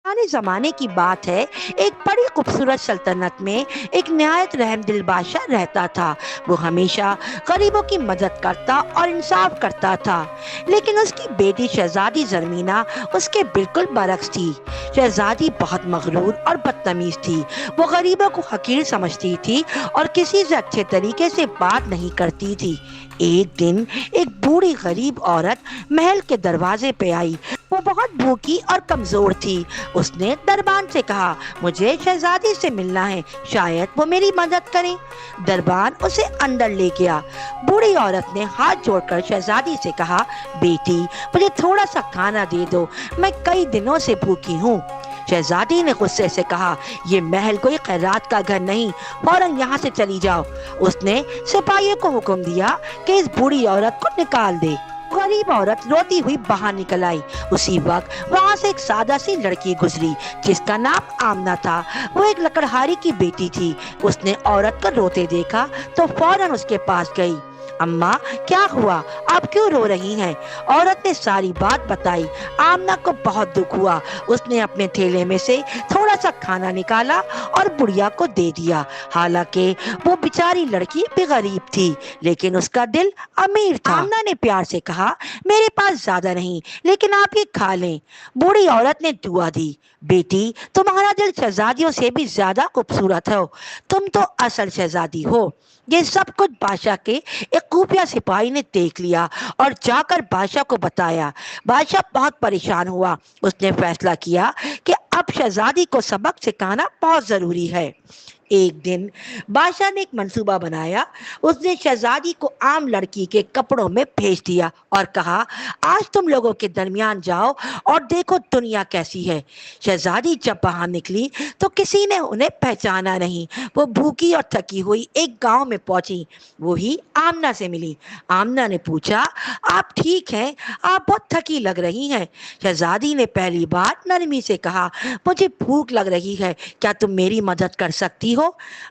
पुराने जमाने की बात है। एक बड़ी खूबसूरत सल्तनत में एक निहायत रहमदिल बादशाह रहता था। वो हमेशा गरीबों की मदद करता और इंसाफ करता था। लेकिन उसकी बेटी शहजादी जरमीना उसके बिल्कुल बरक्स थी। शहजादी बहुत मगरूर और बदतमीज थी। वो गरीबों को हकीर समझती थी और किसी से अच्छे तरीके से बात नहीं करती थी। एक दिन एक बूढ़ी गरीब औरत महल के दरवाजे पे आई। वो बहुत भूखी और कमजोर थी। उसने दरबान से कहा, मुझे शहजादी से मिलना है, शायद वो मेरी मदद करें। दरबान उसे अंदर ले गया। बूढ़ी औरत ने हाथ जोड़कर शहजादी से कहा, बेटी, मुझे थोड़ा सा खाना दे दो, मैं कई दिनों से भूखी हूँ। शहजादी ने गुस्से से कहा, ये महल कोई खैरात का घर नहीं, फौरन यहाँ से चली जाओ। उसने सिपाहियों को हुक्म दिया कि इस बूढ़ी औरत को निकाल दे। गरीब औरत रोती हुई बाहर निकल आई। उसी वक्त वहाँ से एक सादा सी लड़की गुजरी जिसका नाम आमना था। वो एक लकड़हारी की बेटी थी। उसने औरत को रोते देखा तो फौरन उसके पास गई। अम्मा, क्या हुआ, आप क्यों रो रही हैं? औरत ने सारी बात बताई। आमना को बहुत दुख हुआ। उसने अपने थैले में से थोड़ा सा खाना निकाला और बुढ़िया को दे दिया। हालांकि वो बेचारी लड़की भी गरीब थी, लेकिन उसका दिल अमीर था। आमना ने प्यार से कहा, मेरे पास ज्यादा नहीं, लेकिन आप ये खा लें। बूढ़ी औरत ने दुआ दी, बेटी, तुम्हारा दिल शहजादियों से भी ज्यादा खूबसूरत हो, तुम तो असल शहजादी हो। ये सब कुछ बादशाह के एक खुफिया सिपाही ने देख लिया और जाकर बादशाह को बताया। बादशाह बहुत परेशान हुआ। उसने फैसला किया कि अब शहजादी को सबक सिखाना बहुत जरूरी है। एक दिन बादशाह ने एक मंसूबा बनाया। उसने शहजादी को आम लड़की के कपड़ों में भेज दिया और कहा, आज तुम लोगों के दरमियान जाओ और देखो दुनिया कैसी है। शहजादी जब बाहर निकली तो किसी ने उन्हें पहचाना नहीं। वो भूखी और थकी हुई एक गांव में पहुंची। वो ही आमना से मिली। आमना ने पूछा, आप ठीक हैं? आप बहुत थकी लग रही हैं। शहजादी ने पहली बार नरमी से कहा, मुझे भूख लग रही है, क्या तुम मेरी मदद कर सकती हो?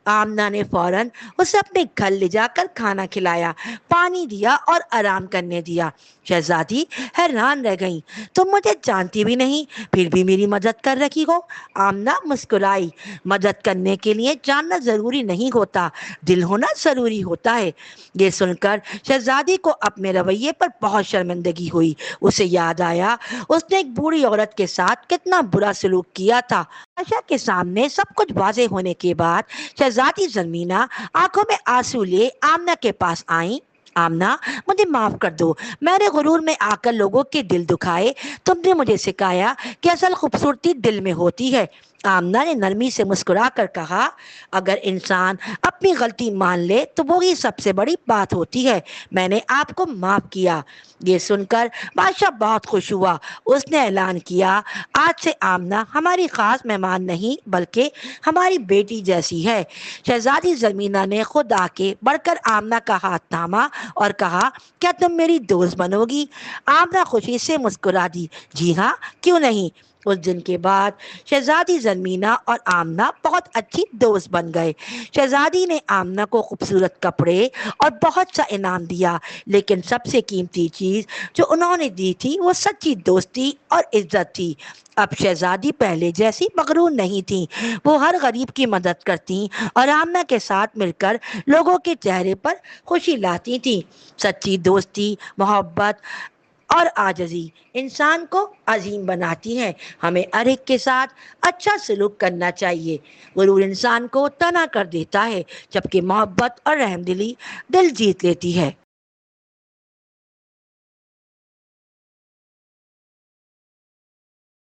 आमना ने फौरन उसे अपने घर ले जाकर खाना खिलाया, पानी दिया और आराम करने दिया। शहजादी हैरान रह गई, तुम मुझे जानती भी नहीं, फिर भी मेरी मदद कर रही हो। आमना मुस्कुराई, मदद करने के लिए जानना जरूरी नहीं होता, दिल होना जरूरी होता है। ये सुनकर शहजादी को अपने रवैये पर बहुत शर्मिंदगी हुई। उसे याद आया उसने एक बूढ़ी औरत के साथ कितना बुरा सलूक किया था। आशा के सामने सब कुछ वाजे होने के बाद शहजादी जमीना आंखों में आंसू ले आमना के पास आई। आमना, मुझे माफ कर दो, मैंने गुरूर में आकर लोगों के दिल दुखाए। तुमने मुझे सिखाया कि असल खूबसूरती दिल में होती है। आमना ने नरमी से मुस्कुरा कर कहा, अगर इंसान अपनी गलती मान ले तो वो ही सबसे बड़ी बात होती है। मैंने आपको माफ किया। ये सुनकर बादशाह बहुत खुश हुआ। उसने ऐलान किया, आज से आमना हमारी खास मेहमान नहीं बल्कि हमारी बेटी जैसी है। शहजादी जमीना ने खुद आके बढ़कर आमना का हाथ थामा और कहा, क्या तुम मेरी दोस्त बनोगी? आमना खुशी से मुस्कुरा दी, जी हाँ, क्यों नहीं। उस दिन के बाद शहजादी जमीना और आमना बहुत अच्छी दोस्त बन गए। शहजादी ने आमना को खूबसूरत कपड़े और बहुत सा इनाम दिया, लेकिन सबसे कीमती चीज जो उन्होंने दी थी वो सच्ची दोस्ती और इज्जत थी। अब शहजादी पहले जैसी मगरूर नहीं थी। वो हर गरीब की मदद करती और आमना के साथ मिलकर लोगों के चेहरे पर खुशी लाती थी। सच्ची दोस्ती, मोहब्बत और आजजी इंसान को अजीम बनाती है। हमें हर एक के साथ अच्छा सलूक करना चाहिए। गुरूर इंसान को तना कर देता है, जबकि मोहब्बत और रहमदिली दिल जीत लेती है।